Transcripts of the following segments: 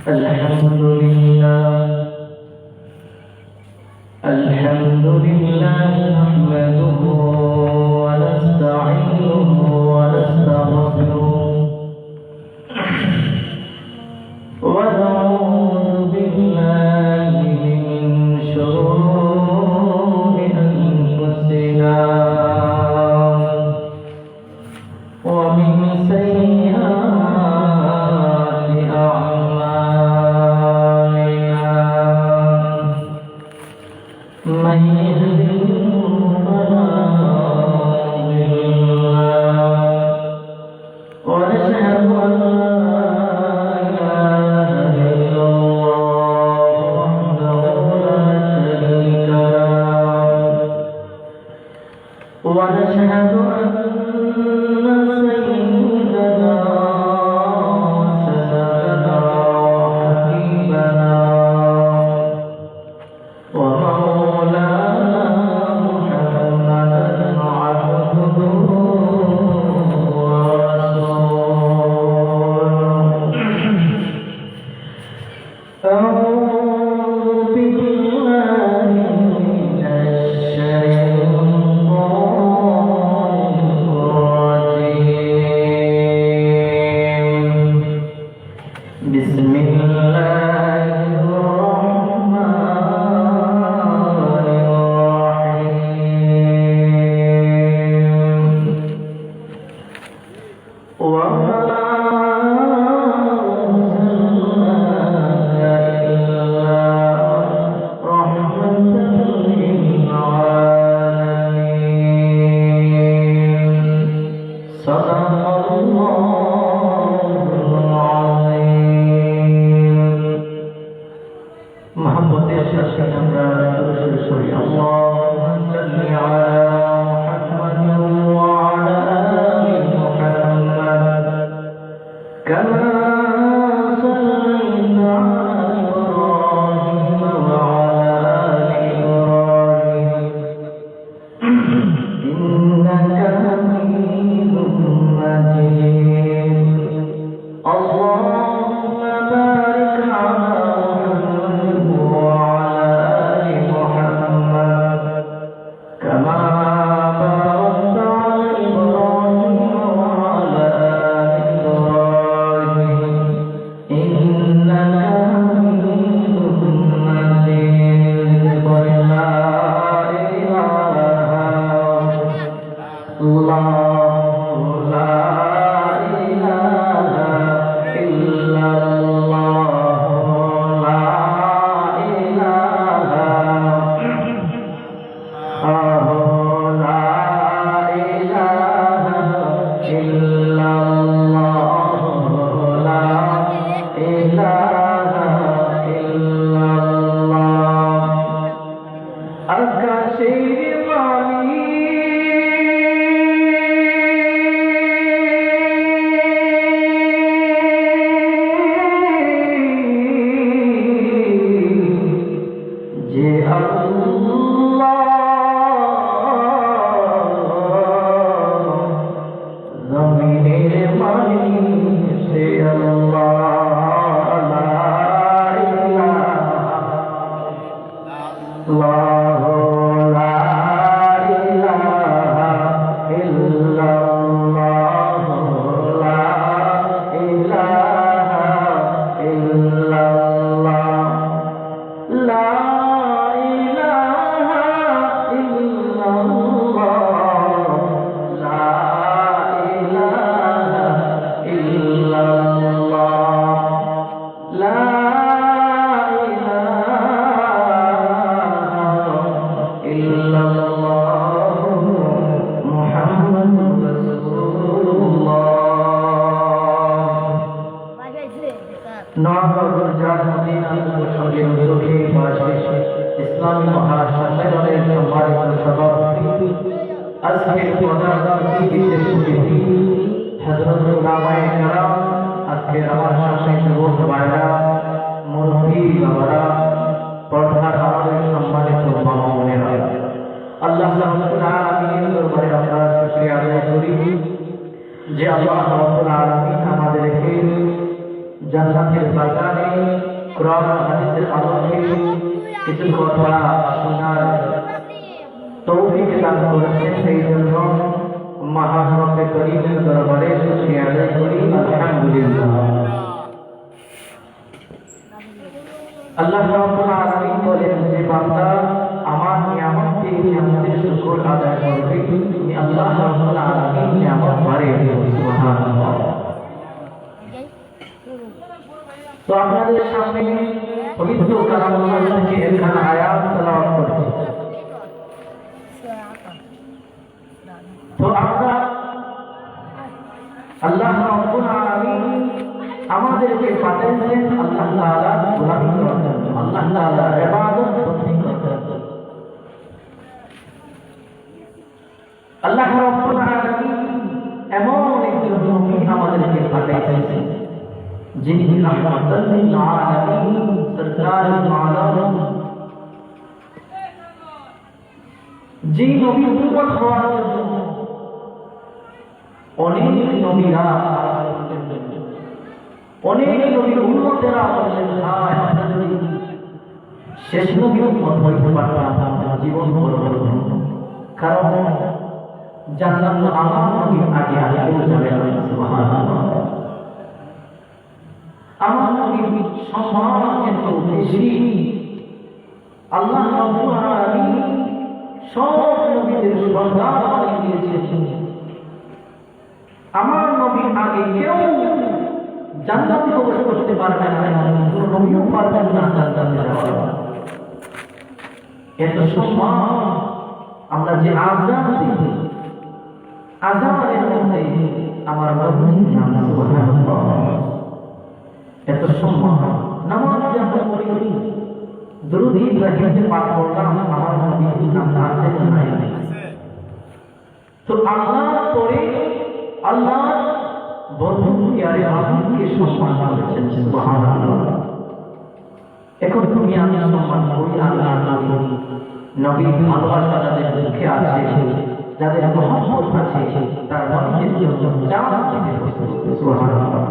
الحمد لله نحمده ونستعينه ونستغفره ونعوذ بالله من شرور أنفسنا ومن سيئات أعمالنا من يهده فلا مضل له ونشهد أن لا إله إلا الله وحده لا شريك له ونشهد أن سيدنا وسندنا وحبيبنا ومولانا محمدا عبده ورسوله أعوذ بالله من الشيطان الرجيم بسم الله الرحمن الرحيم وما أرسلناك إلا رحمة للعالمين صدق الله العظيم محمد يشهد أمرا رسول اللهم صل على محمد وعلى آل محمد كما صليت على إبراهيم وعلى آل إبراهيم إنك حميد مجيد اللهم بارك على محمد وعلى آل محمد كما باركت على إبراهيم وعلى آل إبراهيم إنك حميد مجيد لا إله الله لا إله إلا الله لا إله لا إله إلا الله لا إله إلا الله আকাশের বাণী যে আল্লাহ জমিনের মানি সে আল্লাহ লা ইলাহা লা ইলাহা ইল্লাল্লাহ লা ইলাহা ইল্লাল্লাহ লা ইলাহা ইল্লাল্লাহ লা ইলাহা ইল্লাল্লাহ লা ইলাহা ইল্লাল্লাহ মুহাম্মাদুর রাসূলুল্লাহ নওগাঁ জাত মদিনা সঙ্গে দুঃখী বাসী ইসলামী মহাসম্মেলনের সম্মানিত সভাপতি আজকের প্রধান বিশেষ অতিথি হযরত উলামায়ে কেরাম আজকের আমার সামনে যুবক ভাইরা মুরব্বী বাবারা পর্দার আড়ালে সম্মানিত মা ও বোনেরা আল্লাহ রাব্বুল আলামিনের দরবারে আমরা শুকরিয়া আদায় করি যে আল্লাহ রাব্বুল আলামিন আমাদেরকে জান্নাতের বাগানে কোরআন হাদিসের আলোকে কিছু কথা শোনার তৌফিক দান করেছেন। সেই জন্য মহান রব্বে করিমের দরবারে শুকরিয়া আদায় করি, আলহামদুলিল্লাহ। আল্লাহ রাব্বুল আলামিন বলেন যে বান্দা আমার নিয়ামতের শুকর আদায় করবে, আমি আল্লাহ রাব্বুল আলামিন নিয়ামত বাড়িয়ে দেব। সুবহানাল্লাহ। তো আপনাদের সামনে পবিত্র কালামুল্লাহ থেকে একখানা আয়াত তেলাওয়াত করছি। তো আমরা আল্লাহ রাব্বুল আলামিন আমাদেরকে পাঠিয়েছেন আল্লাহ তাআলা গোলামি করার জন্য, আল্লাহ তাআলা ইবাদত বন্দেগি করার জন্য। আল্লাহ রাব্বুল আলামিন এমন একজন নবী আমাদেরকে পাঠিয়েছেন যিনি রাহমাতাল লিল আলামিন, সরকারুল আলম। যে নবী উম্মত হওয়ার জন্য অনেক নবীরা, অনেক নবীর উম্মতেরা বললেন ভাই আমরা যদি শেষ নবীর উম্মত হইতে পারতাম জীবন বড় কারণ জান্নাত আমার নবীর আগে আগে যাবে। সুবহানাল্লাহ। আমার নবীর সম্মান এত বেশি, আল্লাহ রাব্বুল আলামিন সব নবীদের সর্দার বানিয়ে দিয়েছেন। আমার নবীর আগে কেউ জান্নাতে প্রবেশ করতে পারবে না, কোনো নবীও পারবেন না জান্নাতে যাওয়া। এত সম্মান আমরা যে আযান দেখি, আযানের মধ্যে আমার নবীর নাম সুবহানাল্লাহ। এত সম্মান নামাজ যে আমরা পড়ি, দুরূদ ইব্রাহিম যে পাঠ করলাম, আমার নবীর নাম আছে না নাই? তো আল্লাহ পরে আল্লাহ বন্ধু ইয়ারে হাবিবকে সম্মান করেছেন। সুবহানাল্লাহ। এখন তুমি আমি সম্মান করি আল্লাহ নবী ভালোবাসা যাদের মুখে আছে, যাদের মহব্বত আছে, তার মনের জন্য জান দিতে প্রস্তুত। সুবহানাল্লাহ।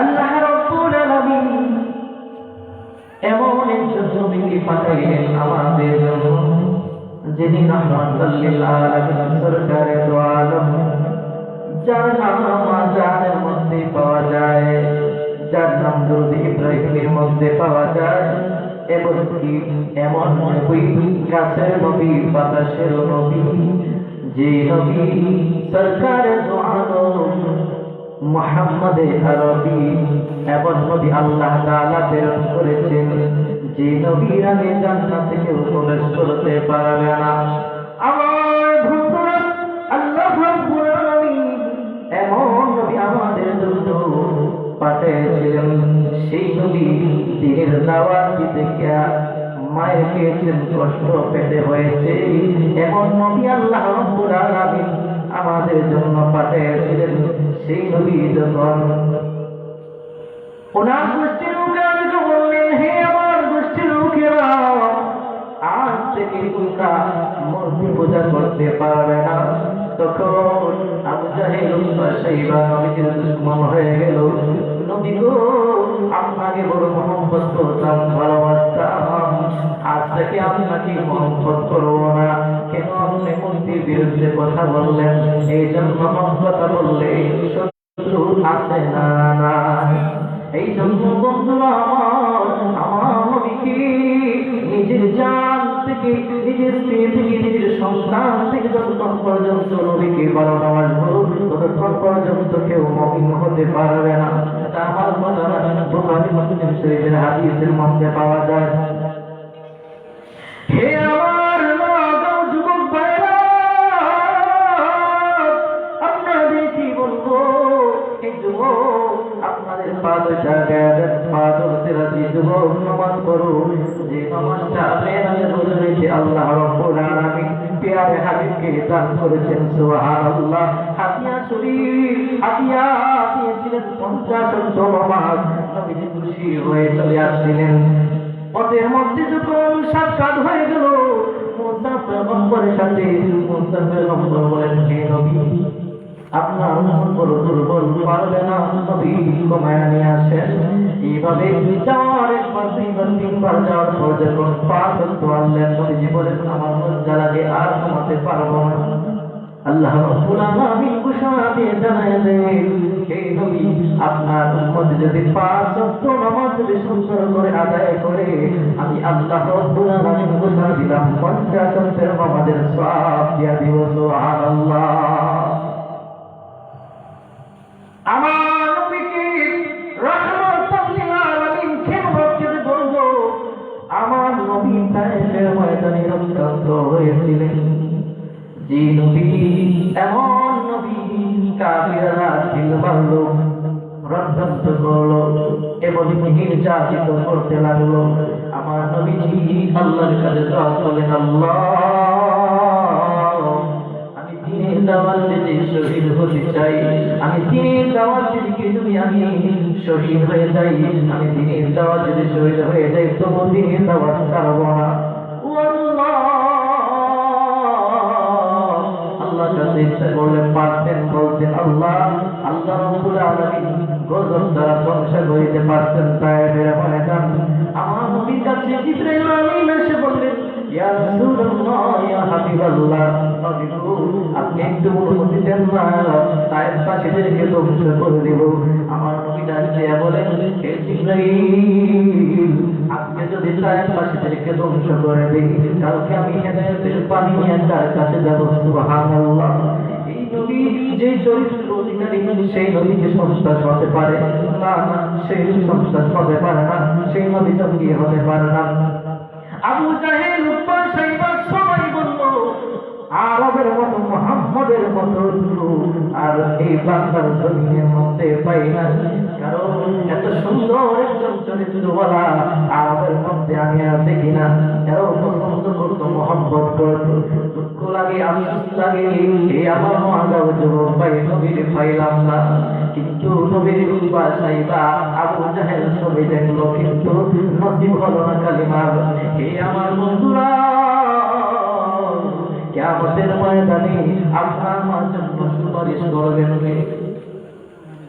আল্লাহ রাব্বুল আলামিন এমন একজন নবীকে পাঠাইলেন আমাদের জন্য যিনি রাহমাতাল লিল আলামিন, সরকারে দু আলম, যার নাম আযানের মধ্যে পাওয়া যায়, যার নাম দুরূদ ইব্রাহিমের মধ্যে পাওয়া যায়, এবং কি এমন ওই গাছের নবী, বাতাসের নবী, যে নবী সরকারে দু আলম মুহাম্মদে আরবি, এমন নবী আল্লাহ তাআলা প্রেরণ করেছেন যে নবীর আগে জান্নাতে কেউ প্রবেশ করতে পারবে না। আমার ভক্তরা, আল্লাহ রাব্বুল আলামিন এমন নবী আমাদের জন্য পাঠিয়েছিলেন। সেই নবী দিনের দাওয়াত দিতে গিয়া মায়ের খেয়েছেন, কষ্ট পেতে হয়েছে, এমন নবী আল্লাহ রাব্বুল আলামিন আমাদের জন্য পাঠিয়েছিলেন। সেই নবী যখন ওনার গোষ্ঠীর লোকেরা বললেন, হে আমার গোষ্ঠীর লোকেরা, আজ থেকে তোমরা মূর্তি পূজা করতে পারবে না, তখন আবু জাহেল সাইবা নবীর দুশমন হয়ে গেল। নবী গো, আপনাকে বড় মহব্বত করতাম, ভালোবাসতাম, আজ থেকে আপনাকে মহব্বত করবো না। কেন আপনি মূর্তির বিরুদ্ধে কথা বললেন? এই জন্য কথা বললে শত্রু আছে না না, এই জন্য বন্ধুরা আমার নবীকে নিজের জান থেকে, নিজের স্ত্রী থেকে, নিজের সন্তান থেকে যতক্ষণ পর্যন্ত নবীকে বারণ আসবো ততক্ষণ পর্যন্ত কেউ মুমিন হতে পারবে না। এটা আমার কথা না, বুখারী মুসলিম শরীফের হাদিসের মধ্যে পাওয়া যায়। হে আমার নওজোয়ান যুবক ভাইরা, আপনাদের কি বলবো? এই যুবক আপনাদের পা দুইটা গায়ের পা ধরতে রাজি, যুবক নামাজ পড়ো, যে নামাজটা মেয়েরাজের হুজুরিতে আল্লাহ রাব্বুল আলামিন প্যারে হাবিবকে দান করেছেন। সুবহানাল্লাহ। হাদিয়া শরীফ হাদিয়া দিয়েছিলেন 50 নামাজ। নবীজি খুশি হয়ে চলে আসছিলেন। পথের মধ্যে যখন সাক্ষাৎ হয়ে গেল, মুসা পয়গম্বরের সাথে মুসা পয়গম্বর বলেন, হে নবী, আপনার উম্মত বড় দুর্বল, পারবে না, নবী কমায়া নিয়ে আসেন। এইভাবে যাওয়ার একবার তিনবার যাওয়ার পর যখন 5 ওয়াক্ত আনলেন, নবীজি বলেন, আমার লজ্জা লাগে, আর কমাতে পারবো না। আল্লাহ রাব্বুল আলামিন ঘোষণা দিয়ে জানায় দেন, হে নবী, আপনার উম্মত যদি 5 ওয়াক্ত নামাজ যদি সুন্দর করে আদায় করে, আমি আল্লাহ রাব্বুল আলামিন ঘোষণা দিলাম 50 ওয়াক্তের নামাজের সওয়াব দিয়া দিব। সুবহানাল্লাহ। আমার নবীকে রাহমাতুল লিল আলামিন কেন বলতে বলবো? আমার নবী তায়েফের ময়দানে রক্তাক্ত হয়েছিলেন। যে নবী, এমন নবী, কাফিররা ছিল মারলো, রক্তাক্ত করলো এবং নির্যাতিত করতে লাগলো। আমার নবীজি আল্লাহর কাছে দোয়া করলেন, আল্লাহ, আমি দ্বীনের দাওয়াত দিতে শহীদ হতে চাই। আমি দ্বীনের দাওয়াত দিতে যদি আমি শহীদ হয়ে যাই, আমি দ্বীনের দাওয়াত দিতে শহীদ হয়ে যাই, তবু দ্বীনের দাওয়াত ছাড়ব না। ও আল্লাহ, আল্লাহর কাছে ইচ্ছা করলে পারতেন, বলতেন আল্লাহ, আল্লাহ রাব্বুল আলামিন গজব দ্বারা ধ্বংস করিতে পারতেন তায়েফের ময়দান। আমার নবীর কাছে জিবরাইল আমিন এসে বললেন, ইয়া রাসূলুল্লাহ, ইয়া হাবিবাল্লাহ, আপনি একটু অনুমতি দেন না, তায়েফবাসীদেরকে ধ্বংস করে দেব। আমার নবী ডাকতে বলেন, হে জিবরাইল, আজকে যদি তায়েফবাসীদেরকে ধ্বংস করে দেই, কালকে আমি হেদায়েতের পানি নিয়ে তার কাছে যাব। সুবহানাল্লাহ। এই নবী যে চরিত্রের অধিকারী, সেই নবীকে সন্ত্রাস হতে পারে না, সেই সন্ত্রাস হতে পারে না, সেই নবী জঙ্গি হতে পারে না। আবু জাহেল, উতবা, সাইবা সবাই বলল, আরবের মতো মুহাম্মদের মতো আর এই বাংলার জমিনের মধ্যে পাই না, কারণ এত সুন্দর একজন চরিত্রওয়ালা আরবের মধ্যে আমি আর দেখি না। এরাও পছন্দ করতো, মহব্বত করতো। দুঃখ লাগে, আফসোস লাগে, এই আমার মহাগাও যুবক ভাই নবীর পাইলাম না। কিন্তু নবীর উতবা, সাইবা, আবু জাহেল সবাই দেখলো, কিন্তু নসিব হলো না কালিমার। এই আমার বন্ধুরা, কিয়ামতের ময়দানে আপনার আমার জন্য সুপারিশ করবেন কে?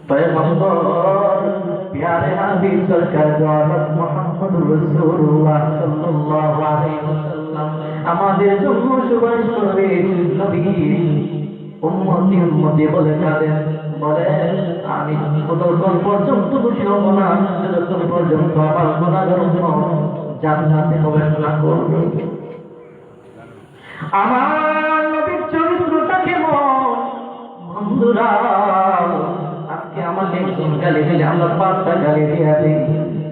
পয়গম্বর প্যারে হাবিব সরকার জনাব মুহাম্মদুর রাসূলুল্লাহ সাল্লাল্লাহু আলাইহি ওয়াসাল্লাম আমাদের জন্য সুপারিশ করবে। নবী উম্মতি উম্মতি বলে কাঁদেন, বলে আমি ততক্ষণ পর্যন্ত খুশি হব না যতক্ষণ পর্যন্ত আমার গুনাহগার উম্মত জান্নাতে প্রবেশ না করবে। আমার নবীর চরিত্রটা কেমন? বন্ধুরা, আজকে আমাকে একজন গালি দিলে আমরা 5টা গালি দিয়ে দিই,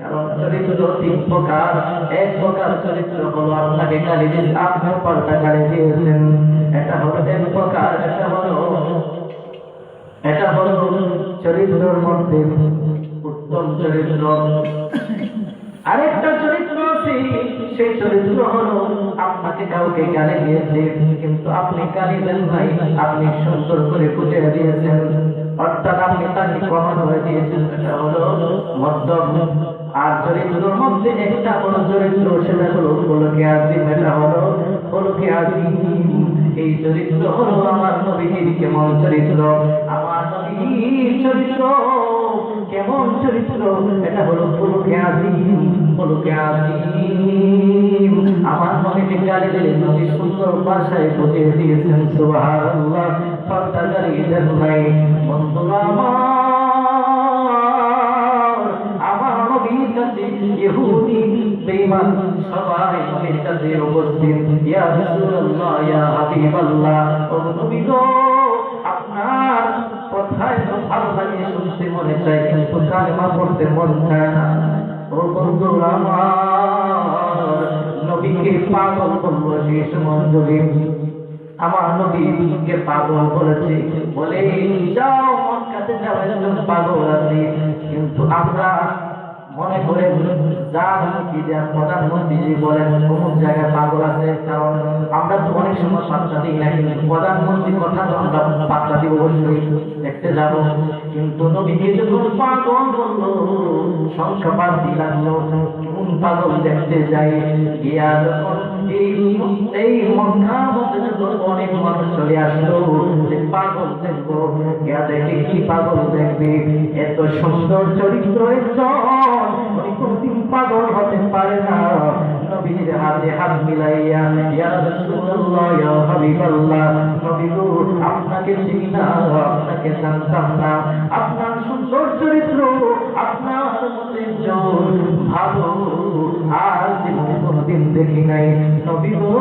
কারণ চরিত্র 3 প্রকার। এক প্রকার চরিত্র হলো আপনাকে গালি দিলে আপনিও 5টা গালি দিয়েছেন, এটা হলো এক প্রকার। এটা হলো চরিত্রের মধ্যে উত্তম চরিত্র। আরেকটা চরিত্র আছে, সেই চরিত্র হলো আপনাকে কাউকে গালি দিয়েছে, কিন্তু আপনি গালি দেন নাই, আপনি সুন্দর করে বুঝিয়ে দিয়েছেন, অর্থাৎ আপনি তাকে ক্ষমা করে দিয়েছেন। এটা হলো মধ্যম। আর চরিত্রের মধ্যে একটা বড় চরিত্র, সেটা হলো খোলকে আজিম। এটা হলো খোলকে আজিম। এই চরিত্র হলো আমার নবীর কেমন চরিত্র? আমার নবীর চরিত্র কেমন চরিত্র? এটা হলো খোলকে আজিম। খোলকে আজিম। আমার নবীকে গালি দিলে নবী সুন্দর ভাষায় বুঝিয়ে দিয়েছেন। সুবহানাল্লাহ। 5টা গালি দেন নাই। বন্ধুরা আমার নবীর কাছে ইহুদি, বেঈমান সবাই নবীর কাছে উপস্থিত। ইয়া রাসূলুল্লাহ, ইয়া হাবিবাল্লাহ, ও নবী গো, আপনার কথায় তো ভালো লাগে, শুনতে মনে চায়, কিন্তু কালেমা পড়তে মন চায় না। ও বন্ধুরা আমার, নবীকে পাগল বলবো সেই সময় যদি আমার নবীকে পাগল বলেছে, বলে যাও মক্কাতে যাও, একজন পাগল আছে। কিন্তু আমরা মনে করে যার মুখে দেয়া প্রধানমন্ত্রী যে বলেন অমুক জায়গায় পাগল আছে, কারণ আমরা তো অনেক সময় পাত্তা দিই না, কিন্তু প্রধানমন্ত্রীর কথা তো আমরা পাত্তা দিব, অবশ্যই দেখতে যাব। কিন্তু নবীকে যখন পাগল বললো, সংখ্যা বাড়তে লাগলো, কোন পাগল দেখতে যাই গিয়া যখন এই মক্কার মধ্যে যখন অনেক মানুষ চলে আসলো, পাগল দেখবো, গিয়া দেখে কি পাগল দেখবে, এত সুন্দর চরিত্র একজন কোনদিন পাগল হতে পারে না। নবীর হাতে হাত মিলাইয়া, ইয়া রাসূলুল্লাহ ইয়া হাবিবাল্লাহ, নবী গো আপনাকে চিনি না, আপনাকে জানতাম না, আপনার সুন্দর চরিত্র, আপনার মতো একজন ভালো আর জীবনে কোনদিন দেখি নাই। নবী গো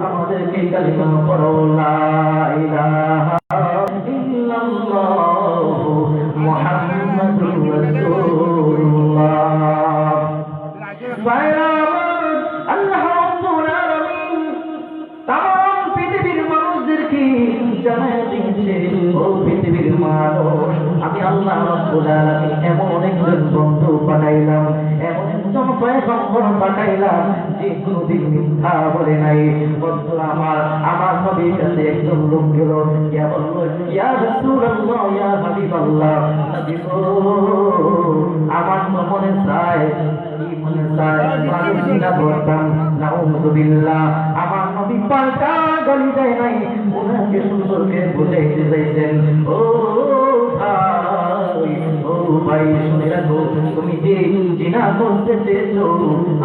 আমাদেরকে কালিমা পড়ো, লা ইলাহা ইল্লাল্লাহু মুহাম্মাদুর রাসূলুল্লাহ। আল্লাহ রাব্বুল আলামিন তাম পৃথিবীর মানুষদেরকে জানায় দিয়েছে, ও পৃথিবীর মানুষ, আমি আল্লাহ রাব্বুল আলামিন এমন একজন বন্ধু পাঠাইলাম, এমন একজন পয়গম্বর পাঠাইলাম যে কোনদিন মিথ্যা বলে নাই। বন্ধু আমার নবীর কাছে একজন লোক গেল, ইয়া বলল, ইয়া রাসূলুল্লাহ ইয়া হাবিবাল্লাহ, নবী গো আমার মনে চায়, কি মনে চায়, আমি জিনা করতাম, নাউযুবিল্লাহ। আমার নবী পাল্টা গালি দেয় নাই, ওনাকে সুন্দরকে বুঝাইতে চাইছেন, ও ভাই, ও ভাই শুনে রাখো, তুমি যে জিনা করতে চেয়েছো,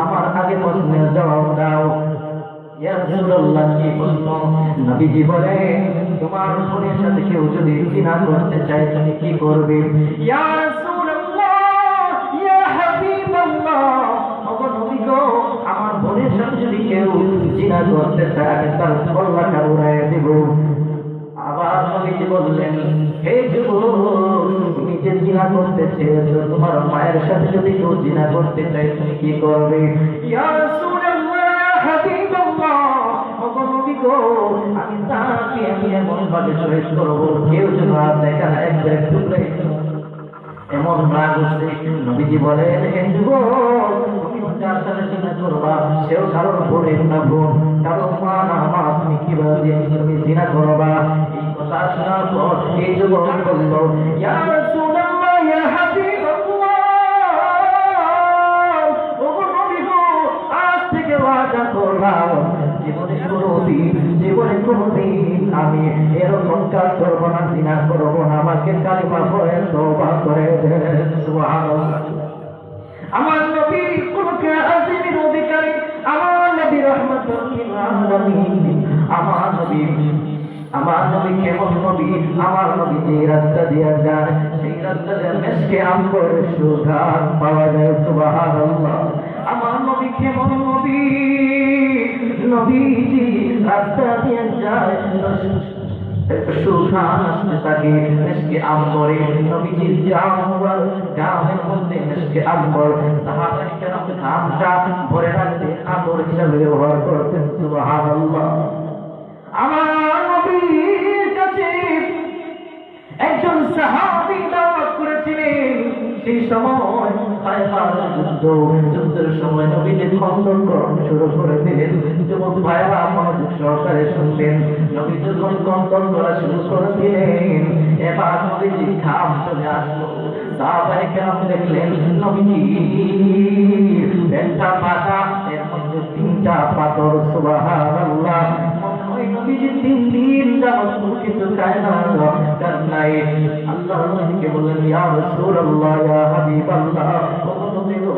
আমার আগে প্রশ্নের জবাব দাও। ইয়া রাসূলুল্লাহ কি প্রশ্ন? নবীজি বলেন, তোমার বোনের সাথে কেউ যদি জিনা করতে চায় তুমি কি করবে? ইয়া রাসূলুল্লাহ ইয়া হাবিবাল্লাহ, ওগো নবী গো আমার বোনের সাথে যদি কেউ জিনা করতে চায় আমি তার গলাটা উড়াইয়া দেব। আবার নবীজি বললেন, হে যুবক, তুমি যে জিনা করতে চেয়েছো, তোমার মায়ের সাথে যদি কেউ জিনা করতে চায় তুমি কি করবে? ইয়া রাসূলুল্লাহ ইয়া হাবিবাল্লাহ, ওগো নবী গো আমি তাকে এমন ভাবে শহীদ করবো, কেউ যেন আর দেখা না, একবার টুকরাই এমন রাগ হচ্ছে। নবীজি বলেন, হে যুবক, তুমি যার সাথে জিনা করবা সেও কারোর বোনের না বোন, কারো মা না মা, তুমি কিভাবে তুমি জিনা করবা? এই কথা শোনার পর এই যুবক বলল, ইয়া রাসূলুল্লাহ ইয়া হাবিবাল্লাহ, ওগো নবী গো আজ থেকে ওয়াদা করলাম জীবনে কোনদিন আমি এরকম কাজ করবো না, জিনা করবো না। আমাকে কালিমা পড়ে তওবা করে দেন, সুবহানাল্লাহ। আমার নবী কোন আজিমের অধিকারী, আমার নবী রাহমাতুল লিল আলামিন, আমার নবী কেমন নবী? আমার নবী যে রাস্তা দিয়ে যান সেই রাস্তা দিয়ে মেশকে আম্বর সুঘ্রাণ পাওয়া যায়, সুবহানাল্লাহ। আমার নবী কেমন নবী? নবীজি রাস্তা দিয়ে যায়, সুঘ্রাণ আসতে থাকে মেশকে আম্বরে। নবীজির গ্রামের মধ্যে মেশকে আম্বর, সাহাবায়ে কেরাম ঘামটা ভরে রাখতে আদর হিসাবে ব্যবহার করতেন, সুবহানাল্লাহ। আমার নবীর কাছে একজন সাহাবী দাওয়াত করেছিলেন। সেই সময় যুদ্ধের সময় নবীকে খণ্ডন শুরু করে দিলেন। যুবক ভাইরা মনোযোগ সহকারে শুনবেন। নবী যখন খণ্ডন করা শুরু করে দিলেন, এবার নবীজি ঘাম চলে আসলো। সাহাবায়ে কেরাম দেখলেন নবীজি একটা পাতা, এর মধ্যে 3টা পাথর, সুবহানাল্লাহ। নবীজি 3 দিন যাবত কিছু খায় না, কারণ নাই। আল্লাহ নবীকে বললেন, ইয়া রাসূলুল্লাহ ইয়া হাবিবাল্লাহ, ওগো নবী গো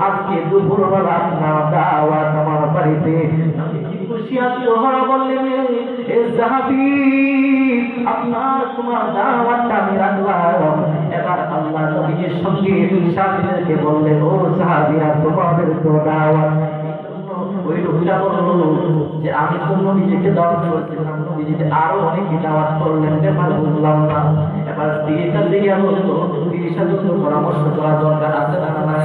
আজকে দুপুরবেলা আপনার দাওয়াত আমার বাড়িতে। নবীজি খুশি আত্মহারা বললেন, এ সাহাবী তোমার দাওয়াতটা আমি রাখলাম। এবার আল্লাহ নবীর সঙ্গে সাথীদেরকে বললেন, ও সাহাবীরা তোমাদের তো দাওয়াত। ওই লোকটা বলল যে আমি তো নবীজিকে দাওয়াত করছিলাম, নবীজিকে আরো অনেকে দাওয়াত করলেন, ব্যাপার বুঝলাম না। এবার স্ত্রীর কাছে গিয়া বলল, স্ত্রীর সাথে তো পরামর্শ করা দরকার আছে না নাই?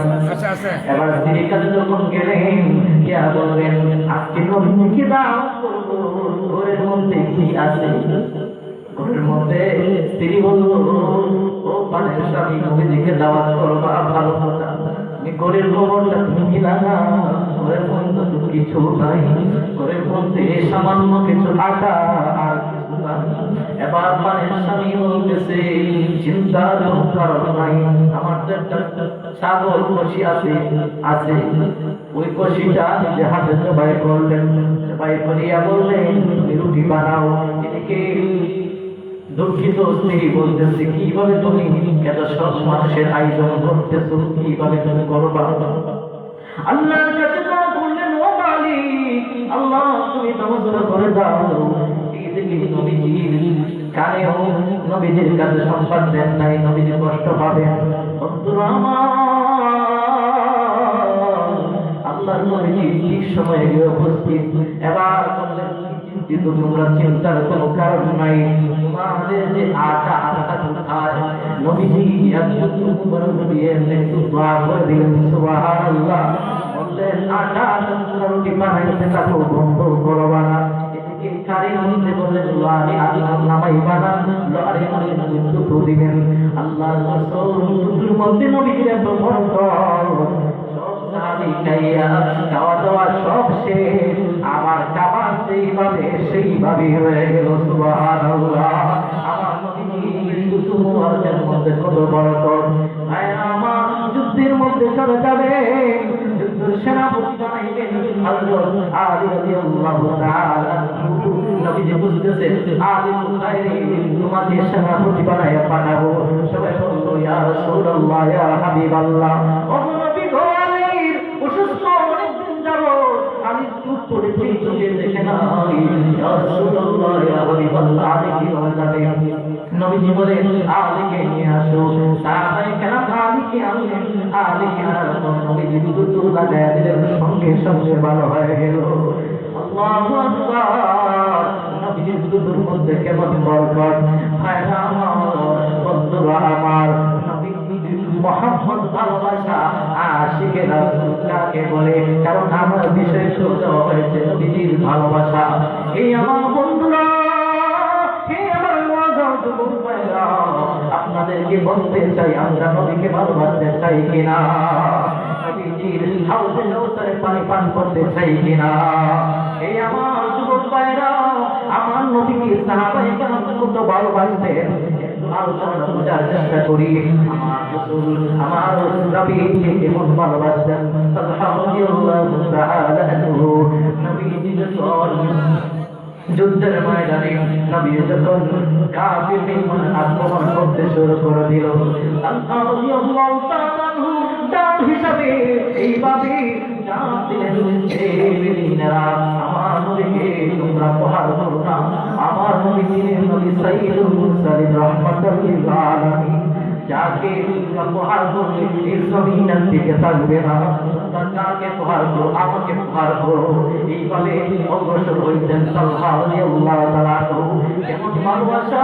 এবার স্ত্রীর কাছে যখন গেলেন, গিয়া বললেন আজকে নবীজিকে দাওয়াত করবো, ঘরের মধ্যে কি আছে? ঘরের মধ্যে স্ত্রী বলল, ও পানের স্বামী নবীজিকে দাওয়াত করবা, ভালো কথা। ঘরের খবরটা তুমি নিলা না, ঘরের মধ্যে তো কিছু নাই, ঘরের মধ্যে সামান্য কিছু আটা আর কিছু নাই। এবার পানের স্বামী বলতেছে চিন্তার কোনো কারণ নাই, আমার তো একটা ছাগল কষি আছে, ওই কষিটা নিজে হাতে জবাই করলেন, জবাই করিয়া বললেন তুমি রুটি বানাও। এদিকে দুঃখিত স্ত্রী বলতেছে কিভাবে তুমি এত সব মানুষের আয়োজন করতেছো, কিভাবে তুমি করবা? আল্লাহর কাছে দোয়া করলেন, ও মালিক আল্লাহ তুমি ব্যবস্থা করে দাও। এইদিকে নবীজির কানেও নবীজির কাছে সংবাদ দেন নাই, নবীজি কষ্ট পাবেন। বন্ধুরা আল্লাহর নবীজি ঠিক সময়ে গিয়ে উপস্থিত। এবার বললেন চিন্তিত তোমরা, চিন্তার কোনো কারণ নাই, তোমাদের যে আটা কোথায়? নবীজি একটু দোয়া করে দিলেন, সুবহানাল্লাহ। বললেন আটা রুটি বানাইতে থাকো, বন্ধ করবা না। এদিকে কারি মধ্যে বললেন লারি আল্লাহ নামাই বানান, লারি মধ্যে দুধ দিবেন। আল্লাহর রাসূল মধ্যে নবীজির এত বরকত, খাওয়া দাওয়া সব শেষ, আমার খাবার সেইভাবে হয়ে গেল। সুবহানাল্লাহ। আমার নবীজির মধ্যে কত বরকত। আমার যুদ্ধের মধ্যে চলে যাবে, যুদ্ধের সেনাপতি বানাইবেন হযরত আলী রাদিয়াল্লাহু তাআলা। নবীজি বুঝতেছে আলী কোথায়, তোমাদের সেনাপতি বানাইয়া পাঠাবো। সবাই বলল ইয়া রাসূলুল্লাহ, ইয়া হাবিবাল্লাহ, ও নবী গো আলীর অসুস্থ, অনেকদিন যাবত আমি চুপ করেছি, চোখে দেখে নাই। ইয়া রাসূলুল্লাহ, ইয়া হাবিবাল্লাহ, আলী কিভাবে যাবে? নবীজি বলেন আলীকে নিয়ে আসো। সাহাবায়ে কেরাম আলীকে আনলেন, আলীকে আনার পর নবীজি দুধ লাগাইয়া দিলেন, সঙ্গে সঙ্গে ভালো হয়ে গেল। আল্লাহু আকবার। নবীজির দুধের মধ্যে কেমন বরকত! ভাইরা আমার, বন্ধুরা আমার, মোহাম্মদ ভালোবাসা আশিকে রাসূল কাকে বলে? কারণ আমার বিষয় সোজা হয়েছে নবীজির ভালোবাসা। এই আমার বন্ধুরা, এই আমার যুবক ভাইরা, আপনাদেরকে বলতে চাই আমরা নবীকে ভালোবাসতে চাই কিনা? নবীজির হাউজে কাউসারে পানি পান করতে চাই কিনা? এই আমার যুবক ভাইরা, আমার নবীকে সাহাবায়ে কেরাম কত ভালোবাসতেন আলোচনা বোঝার চেষ্টা করি। আমার রাসূল, আমার নবীকে কেমন ভালোবাসতেন। রাদিয়াল্লাহু তাআলা আনহু। নবীজি যখন যুদ্ধের ময়দানে, নবী যখন কাফিরদের উপর আক্রমণ করতে শুরু করে দিল, আল্লাহ রাদিয়াল্লাহু তাআলা আনহু ডান হিসাবে এইভাবে ডান দিলেন, হে বেদিনেরা, আমার নবীকে তোমরা প্রহার করো না। আমার নবী ছিলেন নবী সাইয়্যিদুল মুরসালিন রাহমাতাল লিল আলামিন। যাকে প্রহার করবে এই জমিনের দিকে থাকবে না, তাকে প্রহার করো, আমাকে প্রহার করো। এইভাবে অগ্রসর হইতেন সাল্লাল্লাহু তাআলা আনহু। কেমন ভালোবাসা!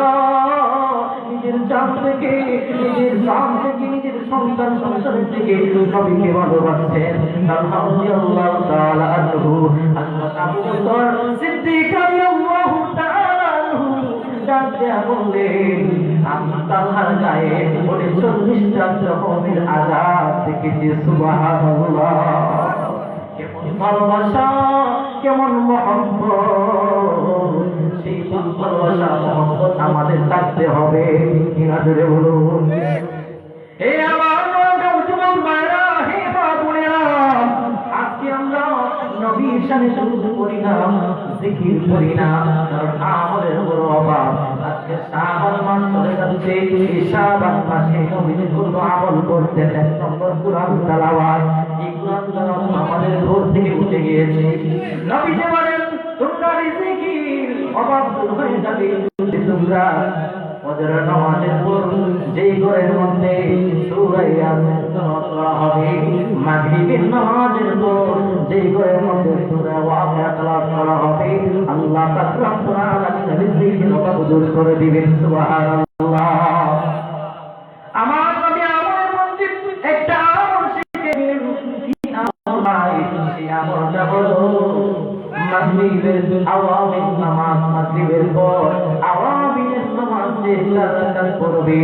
নিজের জান থেকে, নিজের জান থেকে, নিজের সন্তান সন্তানের থেকে নবীকে ভালোবাসতেন সাল্লাল্লাহু তাআলা আনহু। হযরত আবু বকর সিদ্দিক রাদিয়াল্লাহু তাআলা আনহু ডাকতে বললেন, আমি তালহার গায়ে 40টা জখমের আঘাত দেখেছি। সুবহানাল্লাহ। কেমন ভালোবাসা, কেমন মহব্বত! সেই ভালোবাসা মহব্বত আমাদের থাকতে হবে কিনা জোরে বলুন। হে আমার যুবক ভাইরা, হে বাবুরা, আজকে আমরা নবীর শানে দরুদ পড়ি না, জিকির করি না, কারণ আমাদের বড় অভাব। আজকে শাবান মাস চলে যাচ্ছে, এই শাবান মাসে নবীজি কোনো আমল করতেন। 1 নম্বর কুরআন তেলাওয়াত। এই কুরআন তেলাওয়াত আমাদের ঘর থেকে উঠে গিয়েছে। নবীজি বলেন তোমরা জিকির অভাব দূর হয়ে যাবে। তোমরা ফজরের নামাজের পর যেই ঘরের মধ্যে সূরা ইয়াসিন তেলাওয়াত করা হবে, মাগরিবের নামাজের পর যেই ঘরের মধ্যে সূরা ওয়াকিয়া তেলাওয়াত করা হবে, আল্লাহ পাক রব্বুল আলামিন রিজিকের অভাব দূর করে দিবেন। সুবহানাল্লাহ। আমার নবী আমার মধ্যে একটা আমল শিখিয়ে দিলেন। কি আমল? এই আমলটা হলো মাগরিবের আওয়ামের নামাজ, মাগরিবের পর আওয়ামের নামাজ যে 4 রাকাত পড়বে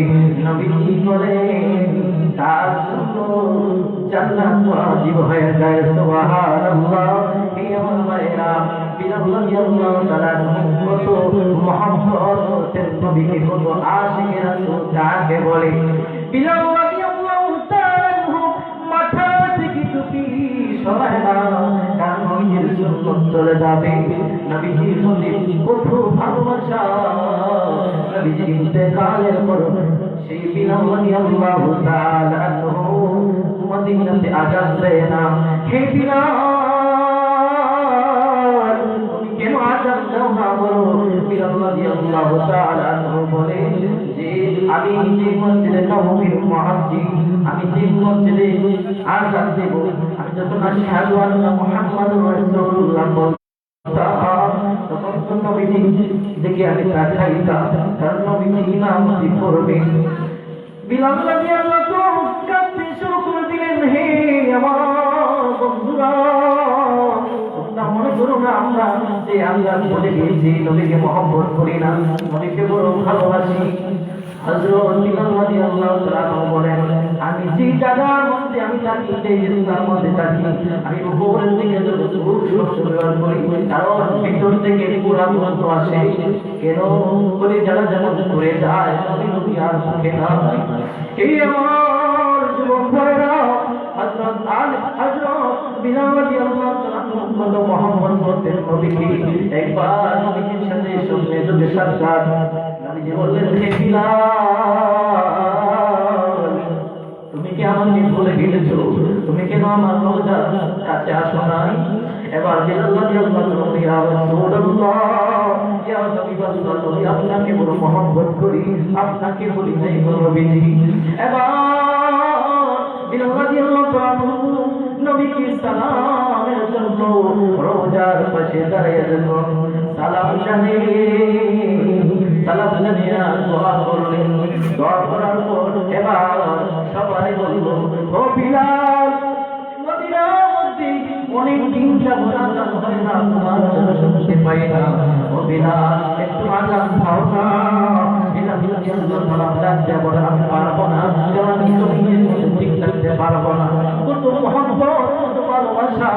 নবীজি বলেন তার জন্য জান্নাত ওয়াজিব হয়ে যায় সুবহানাল্লাহ। এই আমার ভাইরা বিলাল রাদিয়াল্লাহু তাআলা কত মুহাব্বতের নবীকে কত আশিক রাসূল কাকে বলে বিলাল রাদিয়াল্লাহু তাআলা মাথা থেকে টুপি সরায় না কারণ নবীর সুন্নাত চলে যাবে নবীজির প্রতি কত ভালোবাসা নবীজি ইন্তেকালের পর সেই বিলাল রাদিয়াল্লাহু তাআলা আনহু মদিনাতে আযান দেয় না হে বিলাল তুমি কেন আযান দাও না বলো বিলাল রাদিয়াল্লাহু তাআলা আনহু বলে যে আমি যে মসজিদে নববীর মুয়াজ্জিন আমি যে মসজিদে আযান দেব আমি যখন আশহাদু আন্না মুহাম্মাদুর রাসূলুল্লাহ তখন নবীজি দেখে আমি তাকাইতাম কারণ নবীজি ইমামতি করবেন বিলাল রাদিয়াল্লাহু তাআলা কাঁদতে শুরু করে দিলেন হে আমার বন্ধুরা তোমরা মনে করো না আমরা যে আল্লাহ বলে গিয়েছি নবীকে মহব্বত করি না নবীকে বড় ভালোবাসি হযরত বিলাল রাদিয়াল্লাহু তাআলা বলেন আমি যে জায়গার মধ্যে আমি থাকি সেই জায়গার মধ্যে থাকি আমি উপরের দিকে যত ব্যবহার করি কারণ ভিতর থেকে পুরা গন্ধ আসে কেন বলে যারা যেমন করে যায় নবী আর থাকে না এই আমার যুবক ভাইরা হযরত বিলাল রাদিয়াল্লাহু তাআলা কত মুহাম্মদ করতেন নবীকে একবার নবীর সাথে সঙ্গে যোগে সাক্ষাৎ নবীজি বললেন হে বিলাল তুমি কি আমাকে ভুলে গেছো তুমি কেন আমার রওজার কাছে আসো নাই এবার বিলাল রাদিয়াল্লাহু তাআলা ইয়া রাসূলুল্লাহ ইয়া হাবিবাল্লাহ আমি আপনাকে বড় মহব্বত করি আপনাকে বলি নাই নবীজি এবার বিলাল রাদিয়াল্লাহু তাআলা নবীকে সালামের জন্য রওজার পাশে দাঁড়িয়ে গেলেন সালাম জানিয়ে দোয়া করলেন দোয়া করার পর এবার সবাই বলল ও বিলাল মদিনার মধ্যে অনেক দিন যাবত আযান হয় না তোমার শুনতে পাই না ও বিলাল একটু আযান দাও না বিলাল রাদিয়াল্লাহু তাআলা বলে আমি পারবো না কারণ আমি জমিনের মধ্যে ঠিক থাকতে পারবো না কত মুহাব্বত কত ভালোবাসা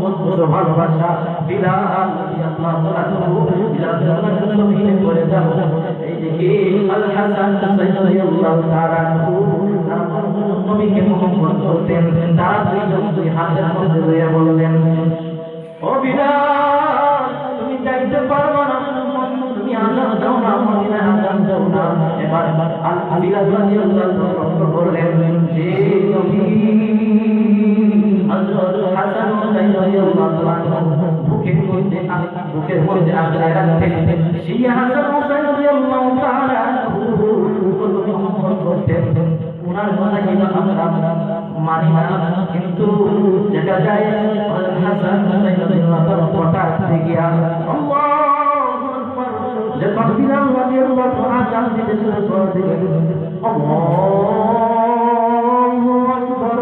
কত ভালোবাসা বিলাল রাদিয়াল্লাহু তাআলা বিলাল জমিনে পড়ে যাও এই দেখে আল হাসান রাদিয়াল্লাহু তাআলা নবীকে মুহাম্মদ করতেন তারা দুই হাতের মধ্যে লইয়া বললেন ও বিলাল তুমি যাইতে পারবে না তুমি আযান দাও না মদিনা আযান দাও না এবার বিলাল রাদিয়াল্লাহু তাআলা বললেন যে নবী হযরত হাসান রাদিয়াল্লাহু তাআলা বুকের মধ্যে আঁকড়ে রাখতেন সেই হাসান রাদিয়াল্লাহু তাআলা করতেন উনার কথা কিন্তু আমরা মানি না কিন্তু দেখা যায় হাসান রাদিয়াল্লাহু তাআলা হঠাৎ থেকে আল্লাহু আকবার যখন বিলাল রাদিয়াল্লাহু তাআলা আযান দিতে শুরু করে দিলেন আল্লাহু আকবার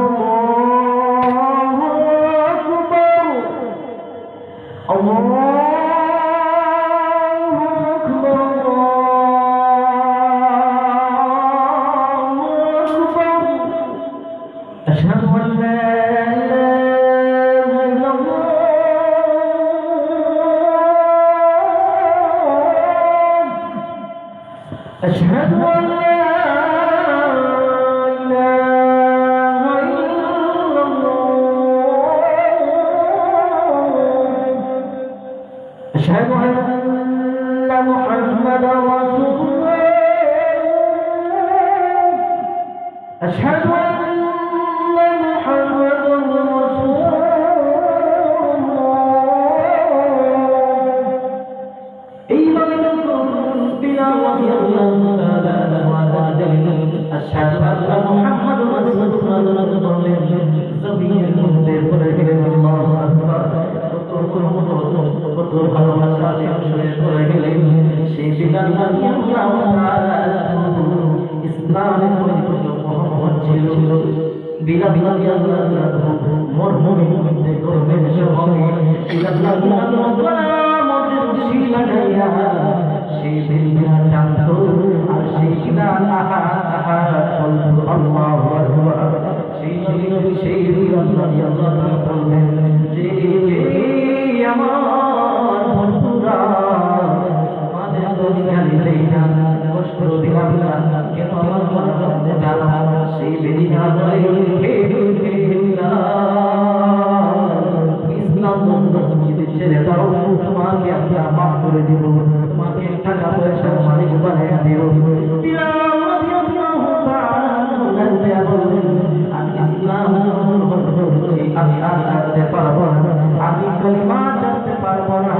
আল্লাহু أشهد أن لا إله إلا الله أشهد أن لا إله إلا الله أشهد أن محمدا رسول الله أشهد أن أشهد أن محمد رسول الله زمين المنذر فرجل الله أكبر কত ভালোবাসা শুনে পড়ে গেলেন সেই বিলাল রাদিয়াল্লাহু তাআলা ইসলামের পরিপূর্ণ মুহাম্মদ ছিল বিলাল রাদিয়াল্লাহু তাআলা মরমরে মধ্যে করবেন সঙ্গে বিলাল রাদিয়াল্লাহু তাআলা মধ্যে খুশি লাগাইয়া সেই বিলাল বিলাল রাদিয়াল্লাহু তাআলা বললেন যে আমার বন্ধুরা আমাদের দোষালি দেইনা কষ্ট দিলাম না কেন আমার মনে জানা সেই বেদিনা ধরে ইসলাম যদি ছেড়ে দাও তোমাকে আমরা মাফ করে দেব তোমাকে টাকা পয়সা মালিক বানিয়ে দেব বিলাল রাদিয়াল্লাহু তাআলা বললেন আমি ইসলাম আমি আর জানতে পারবো না আমি কালিমা জানতে পারবো না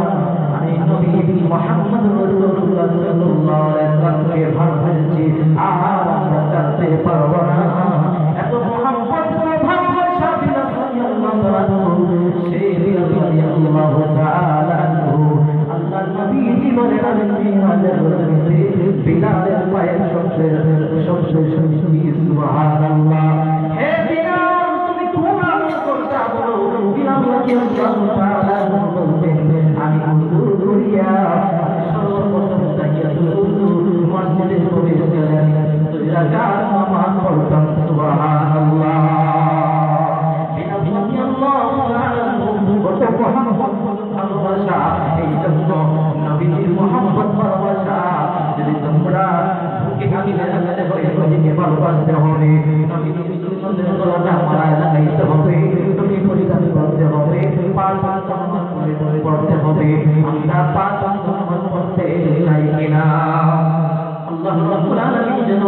আমি নবী মুহাম্মদ রাসূলুল্লাহ সাল্লাল্লাহু আলাইহি ওয়াসাল্লামকে ভালোবেসেছি আর আমরা জানতে পারবো না এত মুহাম্মদ ভালোবাসা বিলাল রাদিয়াল্লাহু তাআলা সেই বিলাল রাদিয়াল্লাহু তাআলা আল্লাহর নবী বলেন আমি মিরাজের রাতে বিলালের পায়ের শব্দ শুনেছি সুবহানাল্লাহ হে বিলাল তুমি কোন আমল করতে বলো বিলাল রাদিয়াল্লাহু তাআলা বলতেন আমি হুজুর করিয়া সর্বপ্রথম তাকিয়াতুল উযু মসজিদে প্রবেশ করেন দুই রাকাত নামাজ পড়তাম সুবহানাল্লাহ বিলাল রাদিয়াল্লাহু তাআলা কত মুহাম্মদ ভালোবাসা এই জন্য নবীর মুহাম্মদ ভালোবাসা যদি তোমরা বুকে হামিলে হামিলে হয়ে নবীকে ভালোবাসতে হবে নবীর সুন্নতের কলমা মারায় লাগাইতে হবে তুমি পরিধান করতে হবে পাঁচ ওয়াক্ত নামাজ পড়তে হবে আমরা পাঁচ ওয়াক্ত নামাজ পড়তে চাই কিনা আল্লাহ রাব্বুল আলামিন যেন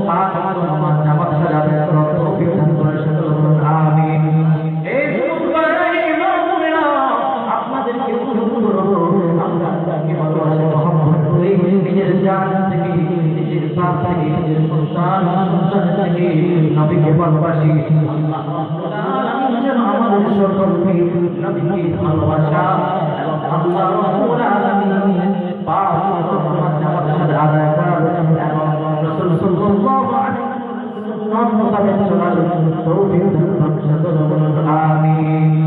পাঁচ ওয়াক্ত নামাজ জামাত সাথে আদায় করার তৌফিক দান করেন সকলে বলুন আমিন এই মুসলমানেরা আপনাদেরকে অনুরোধ করব আমরা আল্লাহকে ভালোবাসি মহব্বত করি নিজের জান থেকে নিজের প্রাণ থেকে নিজের সন্তান থেকে নবীকে ভালোবাসি আল্লাহ রাব্বুল আলামিন যেন আমাদের সকলকে নবীকে ভালোবাসা এবং আল্লাহ রাব্বুল আলামিন পাঁচ ওয়াক্ত নামাজ জামাত সাথে আদায় করার এবং রাসূল সাল্লাল্লাহু আলাইহি ওয়াসাল্লাম মোতাবেক চলার তৌফিক দান করুন সকলে বলুন আমিন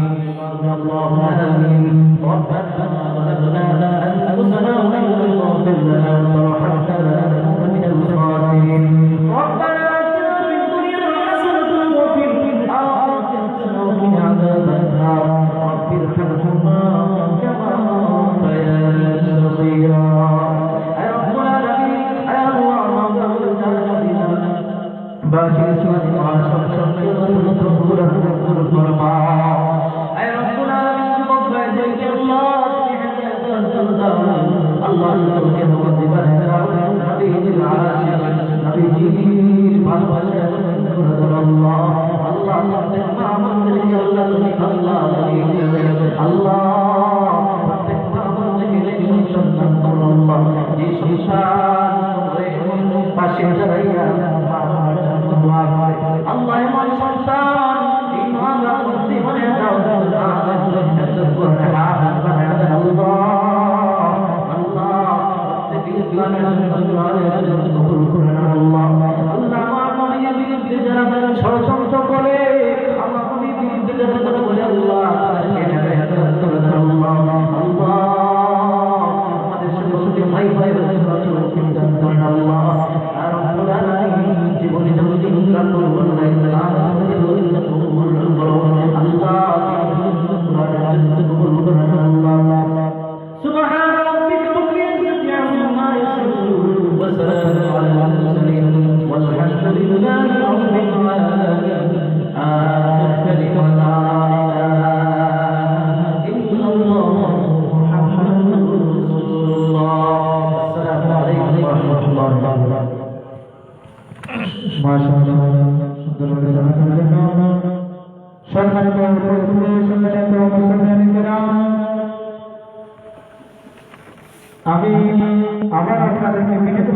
اللهم آمين ربنا ظلمنا أنفسنا وإن لم تغفر لنا وترحمنا لنكن من الخاسرين ربنا آتنا في الدنيا حسنة وفي الآخرة حسنة وقنا عذاب النار رب ارحمهما كما ربياني صغيرا يا رب العالمين يا الله باشر اسمه مع شخص تقول Allah subhanahu wa ta'ala nabiyil aashik nabiyil ভালোবাসা Allah Allah প্রত্যেকটা আমাদেরকে আল্লাহ তুমি আল্লাহ আল্লাহ প্রত্যেকটা আমাদেরকে সন্তান করো আল্লাহ যে সন্তান পাশে দাঁড়াইয়া আল্লাহ আমার সন্তান ঈমান রাখতে বলে দাও ষড়যন্ত্র করে আমার বিরুদ্ধে যারা বলে আল্লাহ আমাদের সকলকে ভাই ভাই জীবনে سبحان ربك رب العزة عما يصفون وسلام على المرسلين والحمد لله رب العالمين آخر كلامنا إن الله محمد رسول الله السلام عليكم ورحمة الله وبركاته ما شاء الله সম্মানিত আমি আমার আপনাদেরকে বিনীত